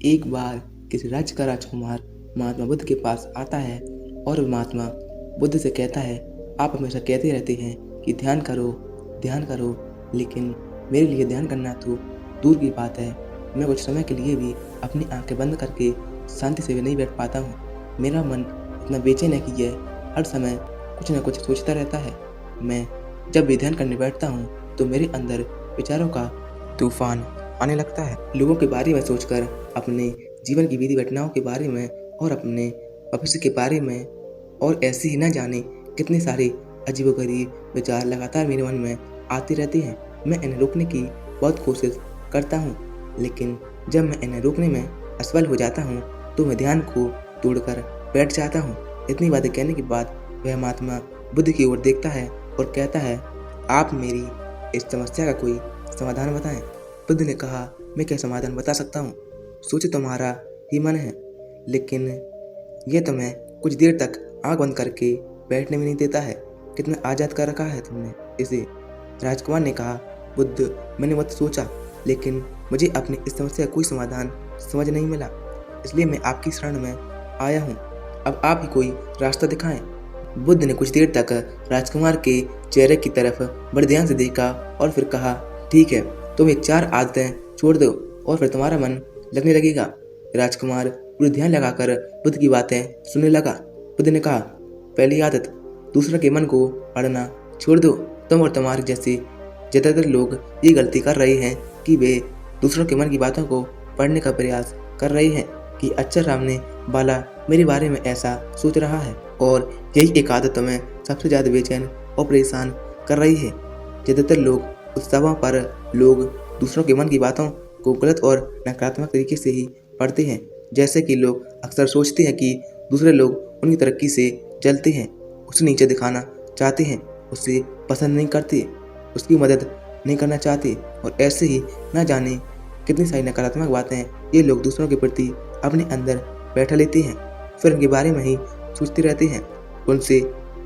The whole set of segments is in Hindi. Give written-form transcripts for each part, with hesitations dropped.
एक बार किसी राज्य का राजकुमार महात्मा बुद्ध के पास आता है और महात्मा बुद्ध से कहता है, आप हमेशा कहते रहते हैं कि ध्यान करो, लेकिन मेरे लिए ध्यान करना तो दूर की बात है। मैं कुछ समय के लिए भी अपनी आंखें बंद करके शांति से भी नहीं बैठ पाता हूँ। मेरा मन इतना बेचैन है कि यह हर समय कुछ न कुछ सोचता रहता है। मैं जब भी ध्यान करने बैठता हूँ तो मेरे अंदर विचारों का तूफान आने लगता है। लोगों के बारे में सोचकर, अपने जीवन की विधि घटनाओं के बारे में और अपने भविष्य के बारे में, और ऐसे ही न जाने कितने सारे अजीबोगरीब विचार लगातार मेरे मन में आते रहते हैं। मैं इन्हें रोकने की बहुत कोशिश करता हूँ, लेकिन जब मैं इन्हें रोकने में असफल हो जाता हूँ तो मैं ध्यान को तोड़कर बैठ जाता हूँ। इतनी बातें कहने के बाद वह महात्मा बुद्ध की ओर देखता है और कहता है, आप मेरी इस समस्या का कोई समाधान बताएं। बुद्ध ने कहा, मैं क्या समाधान बता सकता हूँ, सोचे तुम्हारा ही मन है, लेकिन यह तुम्हें कुछ देर तक आंख बंद करके बैठने में नहीं देता है। कितना आज़ाद कर रखा है तुमने इसे। राजकुमार ने कहा, बुद्ध, मैंने बहुत सोचा, लेकिन मुझे अपनी इस समस्या का कोई समाधान समझ नहीं मिला, इसलिए मैं आपकी शरण में आया हूँ। अब आप ही कोई रास्ता दिखाएं। बुद्ध ने कुछ देर तक राजकुमार के चेहरे की तरफ बड़े ध्यान से देखा और फिर कहा, ठीक है, तुम ये 4 आदतें छोड़ दो और फिर तुम्हारा मन लगने लगेगा। राजकुमार पूरी ध्यान लगाकर बुद्ध की बातें सुनने लगा। बुद्ध ने कहा, पहली आदत, दूसरों के मन को पढ़ना छोड़ दो। तुम और तुम्हारे जैसे ज़्यादातर लोग ये गलती कर रहे हैं कि वे दूसरों के मन की बातों को पढ़ने का प्रयास कर रहे हैं कि अच्छा सामने वाला मेरे बारे में ऐसा सोच रहा है, और यही एक आदत तुम्हें सबसे ज़्यादा बेचैन और परेशान कर रही है। ज़्यादातर लोग उत्सवों पर लोग दूसरों के मन की बातों को गलत और नकारात्मक तरीके से ही पढ़ते हैं। जैसे कि लोग अक्सर सोचते हैं कि दूसरे लोग उनकी तरक्की से जलते हैं, उसे नीचे दिखाना चाहते हैं, उसे पसंद नहीं करते, उसकी मदद नहीं करना चाहते, और ऐसे ही ना जाने कितनी सारी नकारात्मक बातें ये लोग दूसरों के प्रति अपने अंदर बैठा लेते हैं। फिर उनके बारे में ही सोचते रहते हैं, उनसे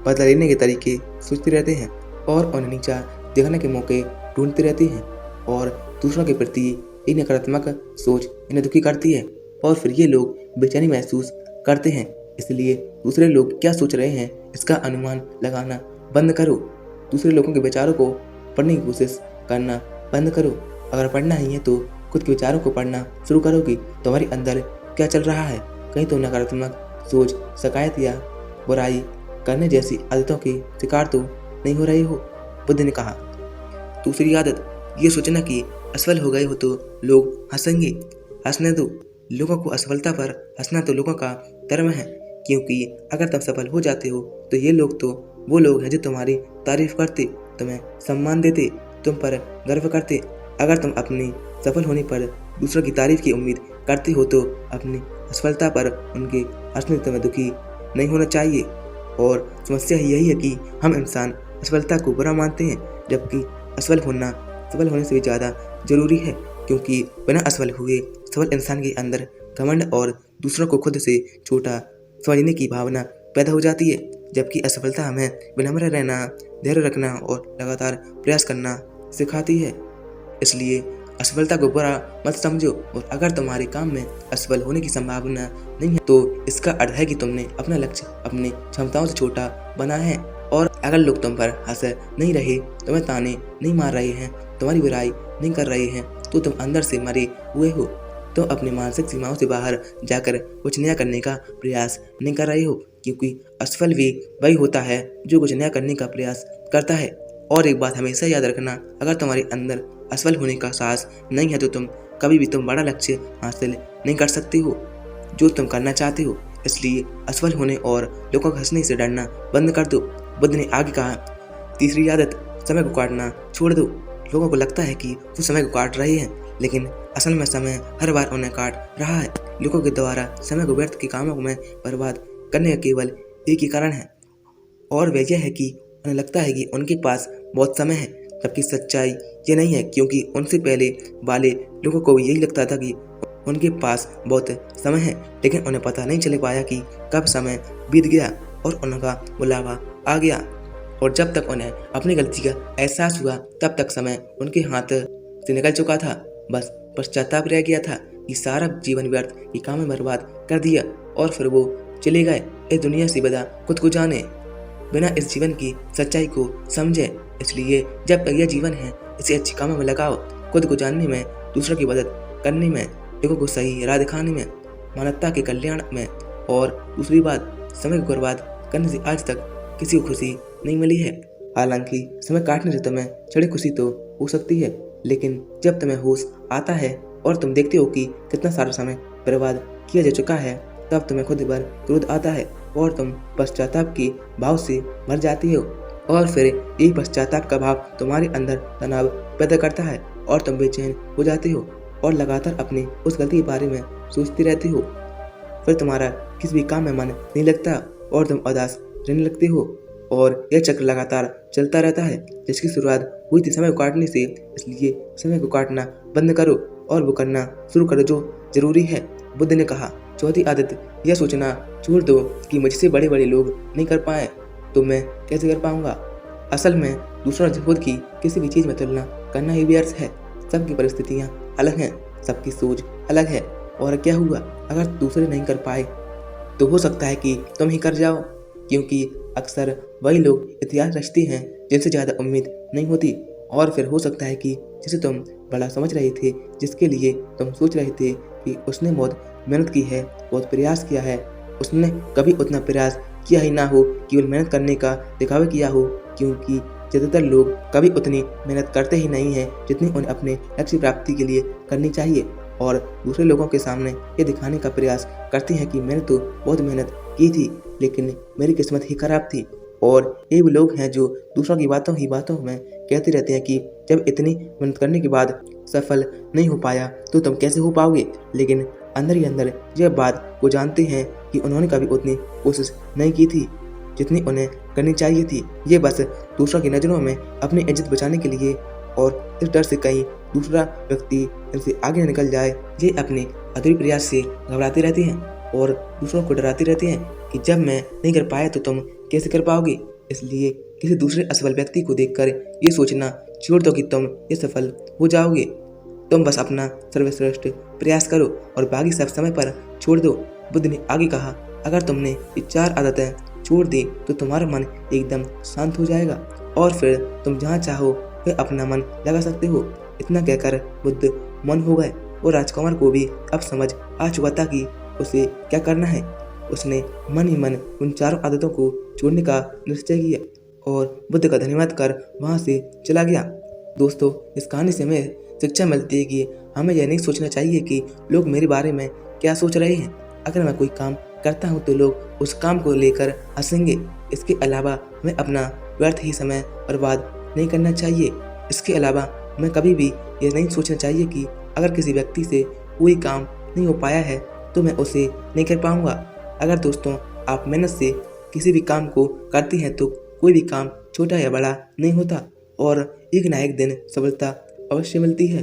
बदला लेने के तरीके सोचते रहते हैं और उन्हें नीचा दिखाने के मौके ढूंढते रहते हैं, और दूसरों के प्रति ये नकारात्मक सोच इन्हें दुखी करती है और फिर ये लोग बेचैनी महसूस करते हैं। इसलिए दूसरे लोग क्या सोच रहे हैं इसका अनुमान लगाना बंद करो। दूसरे लोगों के विचारों को पढ़ने की कोशिश करना बंद करो। अगर पढ़ना ही है तो खुद के विचारों को पढ़ना शुरू करोगे। तुम्हारे अंदर क्या चल रहा है? कहीं तो नकारात्मक सोच, शिकायत या बुराई करने जैसी आदतों के शिकार तो नहीं हो रहे हो? बुद्ध ने कहा। दूसरी आदत, ये सोचना कि असफल हो गए हो तो लोग हंसेंगे। हंसने दो। लोगों को असफलता पर हंसना तो लोगों का धर्म है, क्योंकि अगर तुम सफल हो जाते हो तो ये लोग तो वो लोग हैं जो तुम्हारी तारीफ करते, तुम्हें सम्मान देते, तुम पर गर्व करते। अगर तुम अपनी सफल होने पर दूसरों की तारीफ की उम्मीद करते हो तो अपनी असफलता पर उनके हंसने से तुम्हें दुखी नहीं होना चाहिए। और समस्या यही है कि हम इंसान असफलता को बुरा मानते हैं, जबकि असफल होना सफल होने से भी ज़्यादा जरूरी है, क्योंकि बिना असफल हुए सफल इंसान के अंदर घमंड और दूसरों को खुद से छोटा समझने की भावना पैदा हो जाती है, जबकि असफलता हमें विनम्र रहना, धैर्य रखना और लगातार प्रयास करना सिखाती है। इसलिए असफलता को बुरा मत समझो, और अगर तुम्हारे काम में असफल होने की संभावना नहीं है तो इसका अर्थ है कि तुमने अपना लक्ष्य अपनी क्षमताओं से छोटा बना है। और अगर लोग तुम पर हंस नहीं रहे, तुम्हें ताने नहीं मार रहे हैं, तुम्हारी बुराई नहीं कर रहे हैं, तो तुम अंदर से मरे हुए हो। तुम अपनी मानसिक सीमाओं से बाहर जाकर कुछ नया करने का प्रयास नहीं कर रहे हो, क्योंकि असफल भी वही होता है जो कुछ नया करने का प्रयास करता है। और एक बात हमेशा याद रखना, अगर तुम्हारे अंदर असफल होने का साहस नहीं है तो तुम कभी भी बड़ा लक्ष्य हासिल नहीं कर सकते हो जो तुम करना चाहते हो। इसलिए असफल होने और लोगों को हंसने से डरना बंद कर दो। बुद्ध ने आगे कहा, तीसरी आदत, समय को काटना छोड़ दो। लोगों को लगता है कि वो समय को काट रहे हैं, लेकिन असल में समय हर बार उन्हें काट रहा है। लोगों के द्वारा समय को व्यर्थ के कामों में बर्बाद करने का केवल एक ही कारण है, और वह यह है कि उन्हें लगता है कि उनके पास बहुत समय है, जबकि सच्चाई ये नहीं है, क्योंकि उनसे पहले वाले लोगों को भी यही लगता था कि उनके पास बहुत समय है, लेकिन उन्हें पता नहीं चल पाया कि कब समय बीत गया और उनका बुलावा आ गया। और जब तक उन्हें अपनी गलती का एहसास हुआ तब तक समय उनके हाथ से निकल चुका था। बस पश्चाताप रह गया था। कि सारा जीवन व्यर्थ की काम में बर्बाद कर दिया और फिर वो चले गए इस दुनिया से विदा खुद को जाने, बिना इस जीवन की सच्चाई को समझे। इसलिए जब तक यह जीवन है इसे अच्छी कामों में लगाओ, खुद को जानने में, दूसरों की मदद करने में, लोगों को सही राह दिखाने में, मानवता के कल्याण में। और दूसरी बात, समय को बर्बाद करने से आज तक किसी को खुशी नहीं मिली है। हालांकि समय काटने से तुम्हें क्षणिक खुशी तो हो सकती है, लेकिन जब तुम्हें होश आता है और तुम देखते हो कि कितना सारा समय बर्बाद किया जा चुका है, तब तुम्हें खुद पर क्रोध आता है और तुम पश्चाताप के भाव से भर जाती हो। और फिर यही पश्चाताप का भाव तुम्हारे अंदर तनाव पैदा करता है और तुम बेचैन हो जाते हो और लगातार अपनी उस गलती के बारे में सोचती रहती हो। फिर तुम्हारा किसी भी काम में मन नहीं लगता और तुम उदास रहने लगते हो और यह चक्र लगातार चलता रहता है, जिसकी शुरुआत हुई थी समय को काटने से। इसलिए समय को काटना बंद करो और वो करना शुरू करो जो जरूरी है। बुद्ध ने कहा, चौथी आदत, यह सोचना छोड़ दो कि मुझसे बड़े बड़े लोग नहीं कर पाए तो मैं कैसे कर पाऊंगा। असल में दूसरों से खुद की किसी भी चीज़ में तुलना करना ही व्यर्थ है। सबकी परिस्थितियाँ अलग हैं, सबकी सोच अलग है। और क्या हुआ अगर दूसरे नहीं कर पाए तो हो सकता है कि तुम ही कर जाओ, क्योंकि अक्सर वही लोग इतिहास रचते हैं जिनसे ज़्यादा उम्मीद नहीं होती। और फिर हो सकता है कि जिसे तुम बड़ा समझ रहे थे, जिसके लिए तुम सोच रहे थे कि उसने बहुत मेहनत की है, बहुत प्रयास किया है, उसने कभी उतना प्रयास किया ही ना हो, केवल मेहनत करने का दिखावा किया हो। क्योंकि ज़्यादातर लोग कभी उतनी मेहनत करते ही नहीं हैं जितनी उन्हें अपने लक्ष्य प्राप्ति के लिए करनी चाहिए, और दूसरे लोगों के सामने ये दिखाने का प्रयास करते हैं कि मैंने तो बहुत मेहनत की थी, लेकिन मेरी किस्मत ही खराब थी। और ये भी लोग हैं जो दूसरों की बातों में कहते रहते हैं कि जब इतनी मेहनत करने के बाद सफल नहीं हो पाया तो तुम कैसे हो पाओगे, लेकिन अंदर ही अंदर यह बात को जानते हैं कि उन्होंने कभी उतनी कोशिश नहीं की थी जितनी उन्हें करनी चाहिए थी। ये बस दूसरों की नज़रों में अपनी इज्जत बचाने के लिए और इस डर से कहीं दूसरा व्यक्ति इनसे आगे निकल जाए, ये अपने अधूरे प्रयास से घबराते रहते हैं और दूसरों को डराते रहते हैं कि जब मैं नहीं कर पाया तो तुम कैसे कर पाओगे। इसलिए किसी दूसरे असफल व्यक्ति को देखकर ये सोचना छोड़ दो कि तुम ये सफल हो जाओगे। तुम बस अपना सर्वश्रेष्ठ प्रयास करो और बाकी सब समय पर छोड़ दो। बुद्ध ने आगे कहा, अगर तुमने ये 4 आदतें छोड़ दी तो तुम्हारा मन एकदम शांत हो जाएगा और फिर तुम जहाँ चाहो वह अपना मन लगा सकते हो। इतना कहकर बुद्ध मौन हो गए और राजकुमार को भी अब समझ आ चुका था कि उसे क्या करना है। उसने मन ही मन उन 4 आदतों को छोड़ने का निश्चय किया और बुद्ध का धन्यवाद कर वहाँ से चला गया। दोस्तों, इस कहानी से हमें शिक्षा मिलती है कि हमें यह नहीं सोचना चाहिए कि लोग मेरे बारे में क्या सोच रहे हैं। अगर मैं कोई काम करता हूँ तो लोग उस काम को लेकर हंसेंगे। इसके अलावा हमें अपना व्यर्थ ही समय बर्बाद नहीं करना चाहिए। इसके अलावा हमें कभी भी यह नहीं सोचना चाहिए कि अगर किसी व्यक्ति से कोई काम नहीं हो पाया है तो मैं उसे नहीं कर पाऊँगा। अगर दोस्तों आप मेहनत से किसी भी काम को करते हैं तो कोई भी काम छोटा या बड़ा नहीं होता और एक ना एक दिन सफलता अवश्य मिलती है।